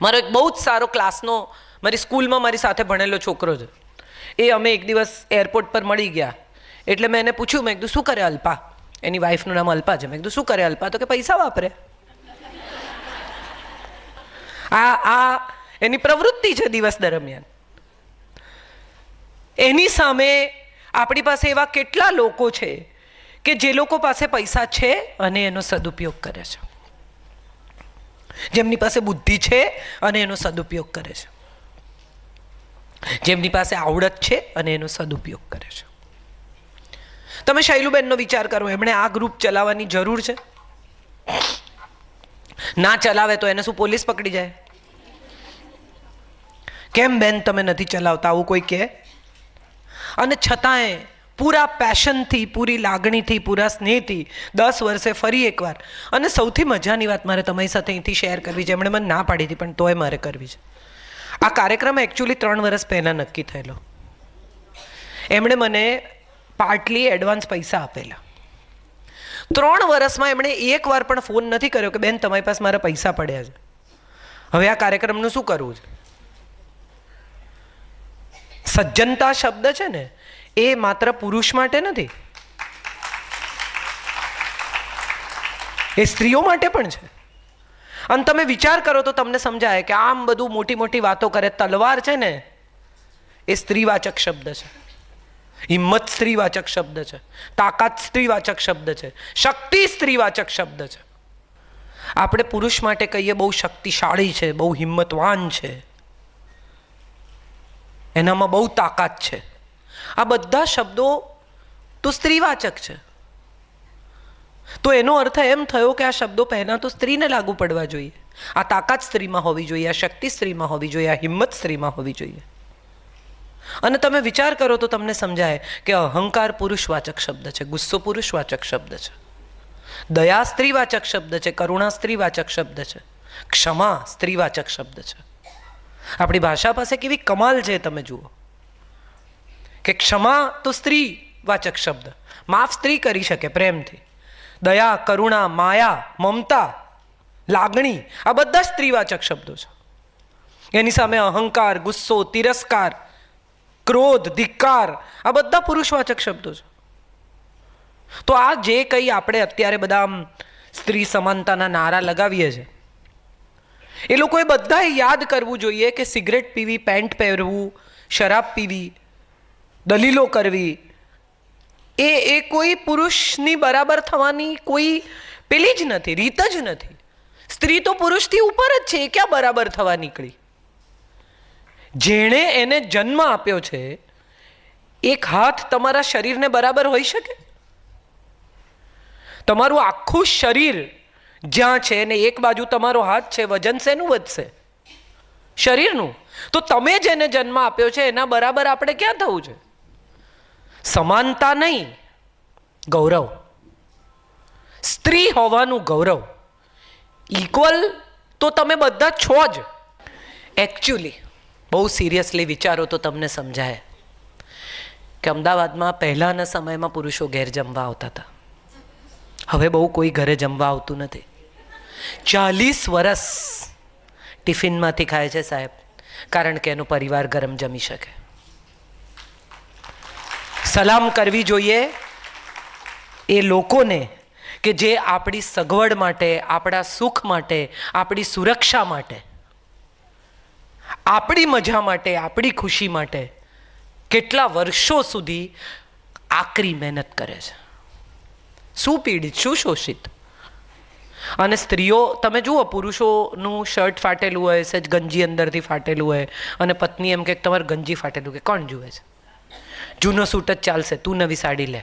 મારો એક બહુ જ સારો ક્લાસનો મારી સ્કૂલમાં મારી સાથે ભણેલો છોકરો છે. એ અમે એક દિવસ એરપોર્ટ પર મળી ગયા. એટલે મેં એને પૂછ્યું, મેં કીધું શું કરે અલ્પા? એની વાઈફનું નામ અલ્પા છે. મેં કીધું શું કરે અલ્પા? તો કે પૈસા વાપરે. આ એની પ્રવૃત્તિ છે દિવસ દરમિયાન. એની સામે આપણી પાસે એવા કેટલા લોકો છે કે જે લોકો પાસે પૈસા છે અને એનો સદુપયોગ કરે છે, જેમની પાસે બુદ્ધિ છે અને એનો સદુપયોગ કરે છે, જેમની પાસે આવડત છે અને એનો સદુપયોગ કરે છે. તમે શૈલુબેનનો વિચાર કરો, એમણે આ ગ્રુપ ચલાવવાની જરૂર છે? ના ચલાવે તો એને શું પોલીસ પકડી જાય? કેમ બેન તમે નથી ચલાવતા આવું કોઈ કહે? અને છતાંય પૂરા પેશનથી, પૂરી લાગણીથી, પૂરા સ્નેહથી 10 વર્ષે ફરી એકવાર. અને સૌથી મજાની વાત મારે તમારી સાથે અહીંથી શેર કરવી છે, એમણે મને ના પાડી હતી પણ તોય મારે કરવી છે. આ કાર્યક્રમ એકચ્યુઅલી 3 વર્ષ પહેલાં નક્કી થયેલો. એમણે મને પાર્ટલી એડવાન્સ પૈસા આપેલા. 3 વર્ષમાં એમણે એકવાર પણ ફોન નથી કર્યો કે બેન તમારી પાસે મારા પૈસા પડ્યા છે, હવે આ કાર્યક્રમનું શું કરવું છે. સજ્જનતા શબ્દ છે ને, એ માત્ર પુરુષ માટે નથી, એ સ્ત્રીઓ માટે પણ છે. અને તમે વિચાર કરો તો તમને સમજાય કે આમ બધું મોટી મોટી વાતો કરે. તલવાર છે ને એ સ્ત્રીવાચક શબ્દ છે, હિંમત સ્ત્રીવાચક શબ્દ છે, તાકાત સ્ત્રીવાચક શબ્દ છે, શક્તિ સ્ત્રીવાચક શબ્દ છે. આપણે પુરુષ માટે કહીએ બહુ શક્તિશાળી છે, બહુ હિંમતવાન છે, એનામાં બહુ તાકાત છે. આ બધા શબ્દો તો સ્ત્રીવાચક છે. તો એનો અર્થ એમ થયો કે આ શબ્દો પહેલાં તો સ્ત્રીને લાગુ પડવા જોઈએ. આ તાકાત સ્ત્રીમાં હોવી જોઈએ, આ શક્તિ સ્ત્રીમાં હોવી જોઈએ, આ હિંમત સ્ત્રીમાં હોવી જોઈએ. અને તમે વિચાર કરો તો તમને સમજાય કે અહંકાર પુરુષવાચક શબ્દ છે, ગુસ્સો પુરુષવાચક શબ્દ છે, દયા સ્ત્રીવાચક શબ્દ છે, કરુણા સ્ત્રીવાચક શબ્દ છે, ક્ષમા સ્ત્રીવાચક શબ્દ છે. આપણી ભાષા પાસે કેવી કમાલ છે તમે જુઓ કે ક્ષમા તો સ્ત્રીવાચક શબ્દ, માફ સ્ત્રી કરી શકે પ્રેમથી. દયા, કરુણા, માયા, મમતા, લાગણી, આ બધા સ્ત્રીવાચક શબ્દો છે. એની સામે અહંકાર, ગુસ્સો, તિરસ્કાર, ક્રોધ, ધિક્કાર, આ બધા પુરુષવાચક શબ્દો છે. તો આ જે કંઈ આપણે અત્યારે બધા સ્ત્રી સમાનતાના નારા લગાવીએ છીએ, એ લોકોએ બધાએ યાદ કરવું જોઈએ કે સિગરેટ પીવી, પેન્ટ પહેરવું, શરાબ પીવી, દલીલો કરવી, એ કોઈ પુરુષની બરાબર થવાની કોઈ પેલી જ નથી, રીત જ નથી. સ્ત્રી તો પુરુષથી ઉપર જ છે, એ ક્યાં બરાબર થવા નીકળી? જેણે એને જન્મ આપ્યો છે, એક હાથ તમારા શરીરને બરાબર હોઈ શકે? તમારું આખું શરીર જ્યાં છે ને એક બાજુ તમારો હાથ છે, વજન શેનું વધશે? શરીરનું. તો તમે જેને જન્મ આપ્યો છે એના બરાબર આપણે ક્યાં થવું છે? સમાનતા નહીં, ગૌરવ. સ્ત્રી હોવાનું ગૌરવ. ઇક્વલ તો તમે બધા છો જ. એકચ્યુઅલી બહુ સિરિયસલી વિચારો તો તમને સમજાય કે અમદાવાદમાં પહેલાંના સમયમાં પુરુષો ઘેર જમવા આવતા હતા. હવે બહુ કોઈ ઘરે જમવા આવતું નથી. 40 વર્ષ ટિફિનમાંથી ખાય છે સાહેબ, કારણ કે એનો પરિવાર ગરમ જમી શકે. સલામ કરવી જોઈએ એ લોકોને કે જે આપણી સગવડ માટે, આપણા સુખ માટે, આપણી સુરક્ષા માટે, આપણી મજા માટે, આપણી ખુશી માટે કેટલા વર્ષો સુધી આકરી મહેનત કરે છે. શું પીડિત, શું શોષિત. અને સ્ત્રીઓ તમે જુઓ, પુરુષોનું શર્ટ ફાટેલું હોય, સહેજ ગંજી અંદરથી ફાટેલું હોય, અને પત્ની એમ કે તમારે ગંજી ફાટેલું, કે કોણ જુએ છે? જૂનો સૂટ જ ચાલશે, તું નવી સાડી લે,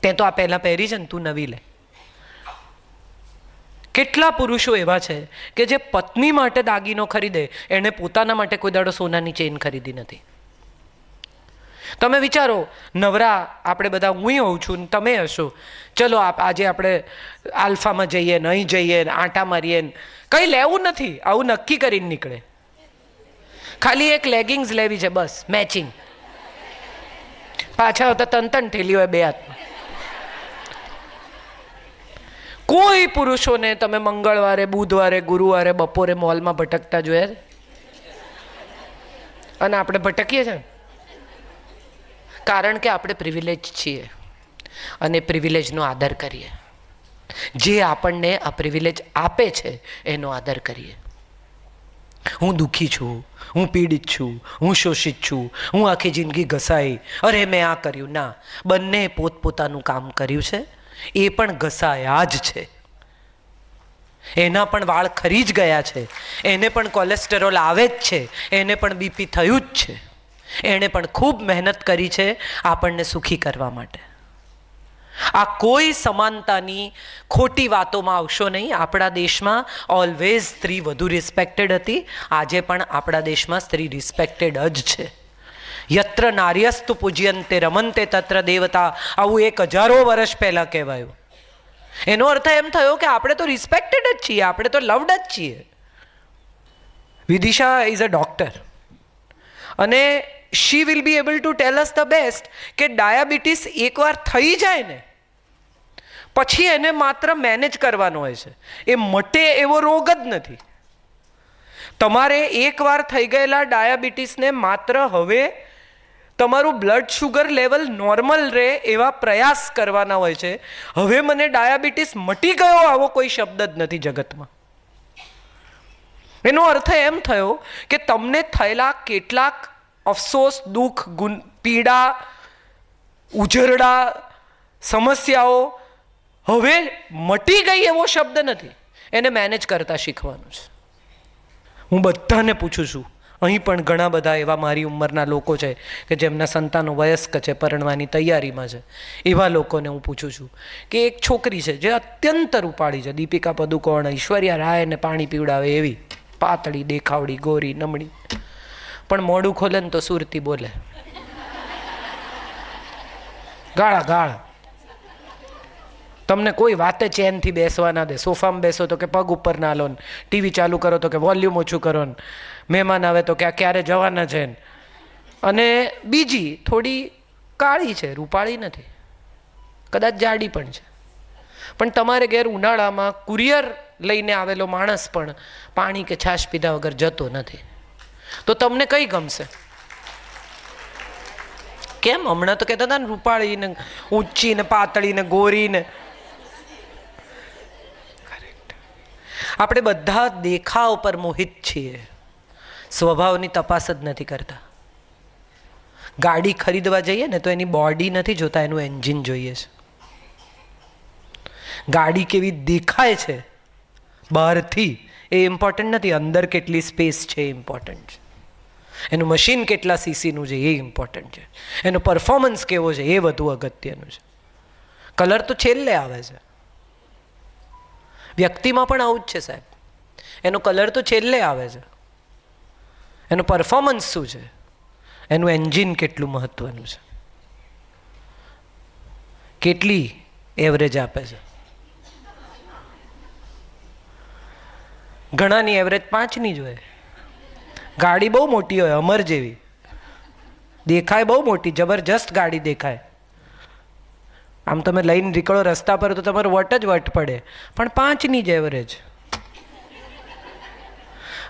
તે તો આ પહેલાં પહેરી છે ને, તું નવી લે. કેટલા પુરુષો એવા છે કે જે પત્ની માટે દાગીનો ખરીદે, એણે પોતાના માટે કોઈ દાડો સોનાની ચેઇન ખરીદી નથી. તમે વિચારો, નવરા આપણે બધા, હું હોઉં છું ને તમે હશો, ચલો આજે આપણે આલ્ફામાં જઈએ ને, અહીં જઈએ ને, આંટા મારીએ ને, કંઈ લેવું નથી, આવું નક્કી કરીને નીકળે. ખાલી એક લેગિંગ્સ લેવી છે બસ, મેચિંગ. પાછા આવતા તન ઠેલી હોય બે હાથમાં. કોઈ પુરુષોને તમે મંગળવારે, બુધવારે, ગુરુવારે બપોરે મોલમાં ભટકતા જોયા? અને આપણે ભટકીએ છીએ કારણ કે આપણે પ્રિવિલેજ છીએ અને પ્રિવિલેજનો આદર કરીએ. જે આપણને આ પ્રિવિલેજ આપે છે એનો આદર કરીએ. હું દુઃખી છું, હું પીડિત છું, હું શોષિત છું, હું આખી જિંદગી ઘસાઈ, અરે મેં આ કર્યું. ના, બંને પોતપોતાનું કામ કર્યું છે. એ પણ ઘસાયા જ છે. એના પણ વાળ ખરી જ ગયા છે, એને પણ કોલેસ્ટેરોલ આવે જ છે, એને પણ બીપી થયું જ છે. એણે પણ ખૂબ મહેનત કરી છે આપણને સુખી કરવા માટે. આ કોઈ સમાનતાની ખોટી વાતોમાં આવશો નહીં. આપણા દેશમાં ઓલવેઝ સ્ત્રી વધુ રિસ્પેક્ટેડ હતી. આજે પણ આપણા દેશમાં સ્ત્રી રિસ્પેક્ટેડ જ છે. યત્ર નાર્યસ્તુ પૂજ્યંતે રમંતે તત્ર દેવતા, આવું 1000 વર્ષ પહેલાં કહેવાયું. એનો અર્થ એમ થયો કે આપણે તો રિસ્પેક્ટેડ જ છીએ, આપણે તો લવડ જ છીએ. વિદિશા ઇઝ અ ડોક્ટર અને she will be able to tell us the best કે ડાયાબિટીસ એકવાર થઈ જાય ને પછી એને માત્ર મેનેજ કરવાનો હોય છે, એ મટે એવો રોગ જ નથી. તમારે એકવાર થઈ ગયેલા ડાયાબિટીસને માત્ર હવે તમારું બ્લડ શુગર લેવલ નોર્મલ રહે એવા પ્રયાસ કરવાના હોય છે. હવે મને ડાયાબિટીસ મટી ગયો આવો કોઈ શબ્દ જ નથી જગતમાં. એનો અર્થ એમ થયો કે તમને થયેલા કેટલાક અફસોસ, દુઃખ, પીડા, ઉજરડા, સમસ્યાઓ હવે મટી ગઈ એવો શબ્દ નથી. એને મેનેજ કરતા શીખવાનું છે. હું બધાને પૂછું છું, અહીં પણ ઘણા બધા એવા મારી ઉંમરના લોકો છે કે જેમના સંતાનો વયસ્ક છે, પરણવાની તૈયારીમાં છે. એવા લોકોને હું પૂછું છું કે એક છોકરી છે જે અત્યંત રૂપાળી છે, દીપિકા પદુકોણ, ઐશ્વર્યા રાયને પાણી પીવડાવે એવી, પાતળી, દેખાવડી, ગોરી, નમણી, પણ મોઢું ખોલે ને તો સુરતી બોલે, ગાળા ગાળ. તમને કોઈ વાતે ચેનથી બેસવા ના દે. સોફામાં બેસો તો કે પગ ઉપર ના લો, ટીવી ચાલુ કરો તો કે વોલ્યુમ ઓછું કરો, મહેમાન આવે તો કે આ ક્યારે જવાના છે. અને બીજી થોડી કાળી છે, રૂપાળી નથી, કદાચ જાડી પણ છે. પણ તમારે ઘેર ઉનાળામાં કુરિયર લઈને આવેલો માણસ પણ પાણી કે છાશ પીધા વગર જતો નથી. તો તમને કઈ ગમશે? કેમ હમણાં તો કહેતા હતા ને રૂપાળી ને ઊંચી ને પાતળી ને ગોરી ને. આપણે બધા દેખાવ પર મોહિત છીએ, સ્વભાવની તપાસ જ નથી કરતા. ગાડી ખરીદવા જઈએ ને તો એની બોડી નથી જોતા, એનું એન્જિન જોઈએ છે. ગાડી કેવી દેખાય છે બહારથી એ ઇમ્પોર્ટન્ટ નથી, અંદર કેટલી સ્પેસ છે એ ઇમ્પોર્ટન્ટ છે. એનું મશીન કેટલા સીસીનું છે એ ઇમ્પોર્ટન્ટ છે. એનો પરફોર્મન્સ કેવો છે એ વધુ અગત્યનું છે. કલર તો છેલ્લે આવે છે. વ્યક્તિમાં પણ આવું જ છે સાહેબ. એનો કલર તો છેલ્લે આવે છે, એનો પરફોર્મન્સ શું છે, એનું એન્જિન કેટલું મહત્વનું છે, કેટલી એવરેજ આપે છે. ઘણાની એવરેજ 5ની જ હોય. ગાડી બહુ મોટી હોય, અમર જેવી દેખાય, બહુ મોટી જબરજસ્ત ગાડી દેખાય. આમ તમે લઈને નીકળો રસ્તા પર તો તમારો વટ જ વટ પડે, પણ 5ની જ એવરેજ.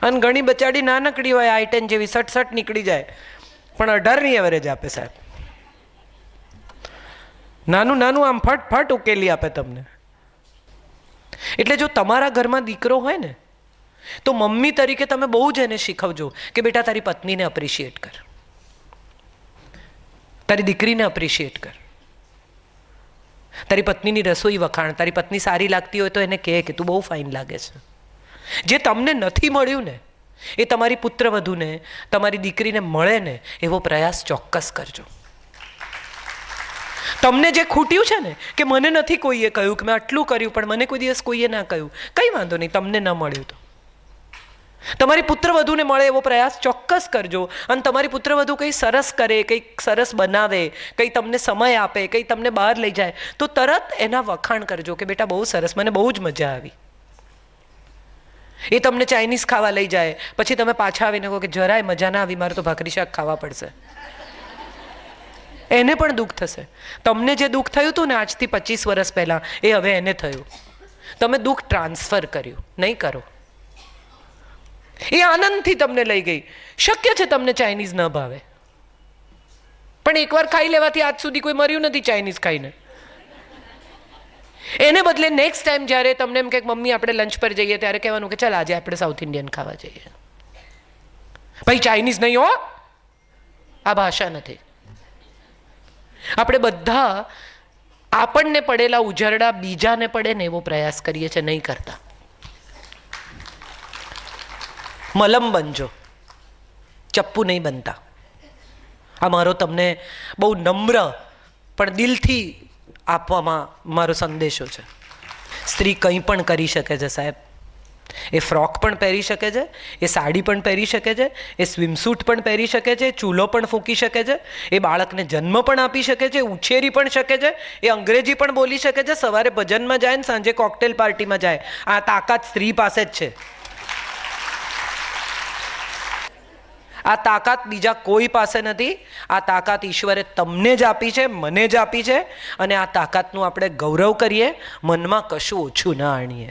અને ઘણી બચાડી નાનકડી હોય, I-10 જેવી, સટ નીકળી જાય, પણ 18ની એવરેજ આપે સાહેબ. નાનું નાનું આમ ફટ ઉકેલી આપે તમને. એટલે જો તમારા ઘરમાં દીકરો હોય ને તો મમ્મી તરીકે તમે બહુ જ એને શીખવજો કે બેટા તારી પત્નીને અપ્રિશિએટ કર, તારી દીકરીને અપ્રિશિએટ કર, તારી પત્નીની રસોઈ વખાણ. તારી પત્ની સારી લાગતી હોય તો એને કહે કે તું બહુ ફાઇન લાગે છે. જે તમને નથી મળ્યું ને એ તમારી પુત્રવધૂને, તમારી દીકરીને મળે ને એવો પ્રયાસ ચોક્કસ કરજો. તમને જે ખૂટ્યું છે ને કે મને નથી કોઈએ કહ્યું કે મેં આટલું કર્યું પણ મને કોઈ દિવસ કોઈએ ના કહ્યું, કંઈ વાંધો નહીં, તમને ન મળ્યું તો તમારી પુત્રવધૂને મળે એવો પ્રયાસ ચોક્કસ કરજો. અને તમારી પુત્રવધૂ કંઈ સરસ કરે, કંઈક સરસ બનાવે, કંઈ તમને સમય આપે, કંઈ તમને બહાર લઈ જાય તો તરત એના વખાણ કરજો કે બેટા બહુ સરસ, મને બહુ જ મજા આવી. એ તમને ચાઇનીઝ ખાવા લઈ જાય, પછી તમે પાછા આવીને કહો કે જરાય મજા ના આવી, મારે તો ભાખરી શાક ખાવા પડશે. એને પણ દુઃખ થશે. તમને જે દુઃખ થયું હતું ને આજથી 25 વર્ષ પહેલાં, એ હવે એને થયું. તમે દુઃખ ટ્રાન્સફર કર્યું, નહીં કરો. એ આનંદથી તમને લઈ ગઈ. શક્ય છે તમને ચાઇનીઝ ન ભાવે, પણ એકવાર ખાઈ લેવાથી આજ સુધી કોઈ મર્યું નથી ચાઇનીઝ ખાઈને. એને બદલે નેક્સ્ટ ટાઈમ જ્યારે તમને એમ કે મમ્મી આપણે લંચ પર જઈએ ત્યારે કહેવાનું કે ચાલ આજે આપણે સાઉથ ઇન્ડિયન ખાવા જઈએ. ભાઈ ચાઇનીઝ નહીં હો, આ ભાષા નથી. આપણે બધા આપણને પડેલા ઉજરડા બીજાને પડે ને એવો પ્રયાસ કરીએ છીએ, નહીં કરતા. મલમ બનજો, ચપ્પુ નહીં બનતા. આ મારો તમને બહુ નમ્ર પણ દિલથી આપવામાં મારો સંદેશો છે. સ્ત્રી કંઈ પણ કરી શકે છે સાહેબ. એ ફ્રોક પણ પહેરી શકે છે, એ સાડી પણ પહેરી શકે છે, એ સ્વિમસૂટ પણ પહેરી શકે છે, ચૂલો પણ ફૂંકી શકે છે, એ બાળકને જન્મ પણ આપી શકે છે, ઉછેરી પણ શકે છે, એ અંગ્રેજી પણ બોલી શકે છે, સવારે ભજનમાં જાય ને સાંજે કોકટેલ પાર્ટીમાં જાય. આ તાકાત સ્ત્રી પાસે જ છે. આ તાકાત બીજા કોઈ પાસે નથી. આ તાકાત ઈશ્વરે તમને જ આપી છે, મને જ આપી છે. અને આ તાકાતનું આપણે ગૌરવ કરીએ, મનમાં કશું ઓછું ના આણીએ.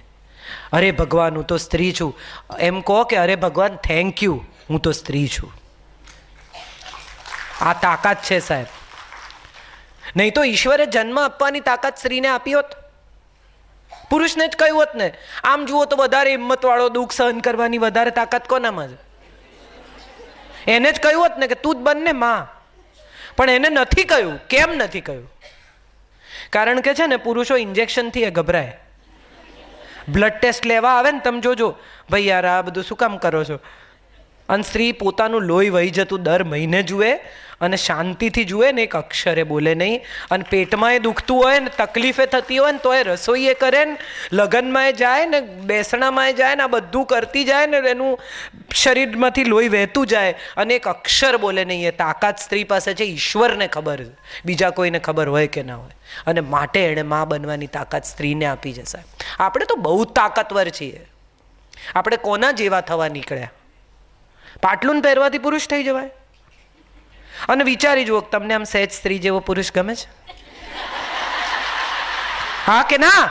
અરે ભગવાન હું તો સ્ત્રી છું એમ કહો કે અરે ભગવાન થેન્ક યુ હું તો સ્ત્રી છું. આ તાકાત છે સાહેબ. નહીં તો ઈશ્વરે જન્મ આપવાની તાકાત સ્ત્રીને આપી હોત, પુરુષને જ કહ્યું હોત ને. આમ જુઓ તો વધારે હિંમતવાળો દુઃખ સહન કરવાની વધારે તાકાત કોનામાં છે? એને જ કહ્યું હોત ને કે તું જ બનને માં. પણ એને નથી કહ્યું. કેમ નથી કહ્યું? કારણ કે છે ને પુરુષો ઇન્જેક્શનથી એ ગભરાય. બ્લડ ટેસ્ટ લેવા આવે ને તમે જોજો, ભાઈ યાર આ બધું શું કામ કરો છો? અને સ્ત્રી પોતાનું લોહી વહી જતું દર મહિને જુએ અને શાંતિથી જુએ ને, એક અક્ષરે બોલે નહીં. અને પેટમાં એ દુખતું હોય ને, તકલીફે થતી હોય ને, તો એ રસોઈ એ કરે ને, લગ્નમાં એ જાય ને, બેસણામાં એ જાય ને, આ બધું કરતી જાય ને, એનું શરીરમાંથી લોહી વહેતું જાય અને એક અક્ષર બોલે નહીં. એ તાકાત સ્ત્રી પાસે છે. ઈશ્વરને ખબર છે, બીજા કોઈને ખબર હોય કે ના હોય. અને માટે એણે મા બનવાની તાકાત સ્ત્રીને આપી છે સાહેબ. આપણે તો બહુ તાકાતવર છીએ. આપણે કોના જેવા થવા નીકળ્યા? પાટલુન પહેરવાથી પુરુષ થઈ જવાય? અને વિચારી જુઓ, તમને આમ સહેજ સ્ત્રી જેવો પુરુષ ગમે છે? હા કે ના?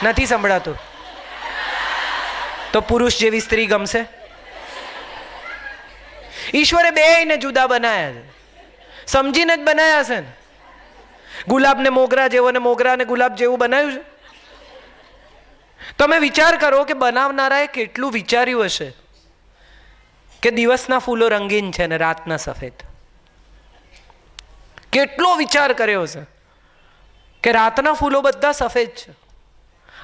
નથી સંભળાતું? તો પુરુષ જેવી સ્ત્રી ગમશે? ઈશ્વરે બેયને જુદા બનાયા છે, સમજીને જ બનાયા છે ને. ગુલાબને મોગરા જેવો ને મોગરાને ગુલાબ જેવું બનાવ્યું છે. તમે વિચાર કરો કે બનાવનારાએ કેટલું વિચાર્યું હશે કે દિવસના ફૂલો રંગીન છે ને રાતના સફેદ. કેટલો વિચાર કર્યો છે કે રાતના ફૂલો બધા સફેદ છે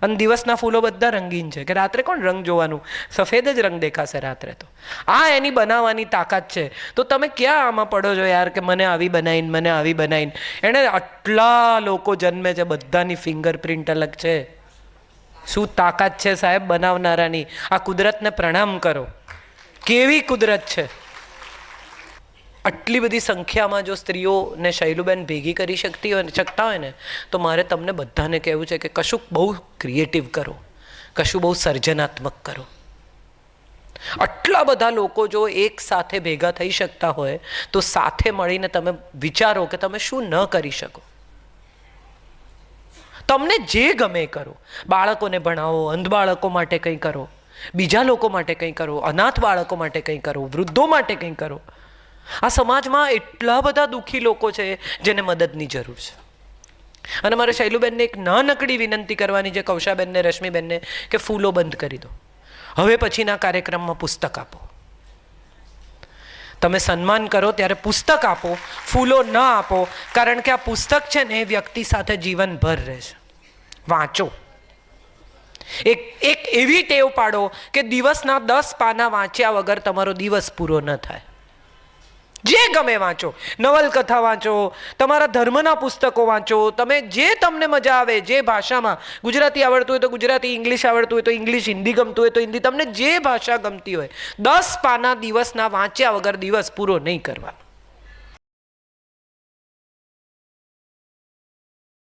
અને દિવસના ફૂલો બધા રંગીન છે. કે રાત્રે કોણ રંગ જોવાનું? સફેદ જ રંગ દેખાશે રાત્રે તો. આ એની બનાવવાની તાકાત છે. તો તમે ક્યાં આમાં પડો છો યાર કે મને આવી બનાવીને, મને આવી બનાવીને? એણે આટલા લોકો જન્મે છે, બધાની ફિંગરપ્રિન્ટ અલગ છે. શું તાકાત છે સાહેબ બનાવનારાની! આ કુદરતને પ્રણામ કરો. કેવી કુદરત છે! આટલી બધી સંખ્યામાં જો સ્ત્રીઓને શૈલુબેન ભેગી કરી શકતા હોય ને, તો મારે તમને બધાને કહેવું છે કે કશુંક બહુ ક્રિએટિવ કરો, કશું બહુ સર્જનાત્મક કરો. આટલા બધા લોકો જો એક સાથે ભેગા થઈ શકતા હોય તો સાથે મળીને તમે વિચારો કે તમે શું ન કરી શકો. તમને જે ગમે કરો. બાળકોને ભણાવો, અંધ બાળકો માટે કંઈ કરો, બીજા લોકો માટે કંઈ કરો, અનાથ બાળકો માટે કંઈ કરો, વૃદ્ધો માટે કંઈ કરો. આ સમાજમાં એટલા બધા દુઃખી લોકો છે જેને મદદની જરૂર છે. અને મારે શૈલુબેનને એક નાનકડી વિનંતી કરવાની છે, કૌશાબેનને, રશ્મિબેનને, કે ફૂલો બંધ કરી દો. હવે પછીના કાર્યક્રમમાં પુસ્તક આપો. તમે સન્માન કરો ત્યારે પુસ્તક આપો, ફૂલો ન આપો. કારણ કે આ પુસ્તક છે ને એ વ્યક્તિ સાથે જીવનભર રહે છે. વાંચો. એક એવી ટેવ પાડો કે દિવસના 10 પાના વાંચ્યા વગર તમારો દિવસ પૂરો ન થાય. જે ગમે વાંચો, નવલકથા વાંચો, તમારા ધર્મના પુસ્તકો વાંચો, તમે જે તમને મજા આવે, જે ભાષામાં. ગુજરાતી આવડતું હોય તો ગુજરાતી, ઇંગ્લિશ આવડતું હોય તો ઇંગ્લિશ, હિન્દી ગમતું હોય તો હિન્દી, તમને જે ભાષા ગમતી હોય, 10 પાના દિવસના વાંચ્યા વગર દિવસ પૂરો નહીં કરવાનો.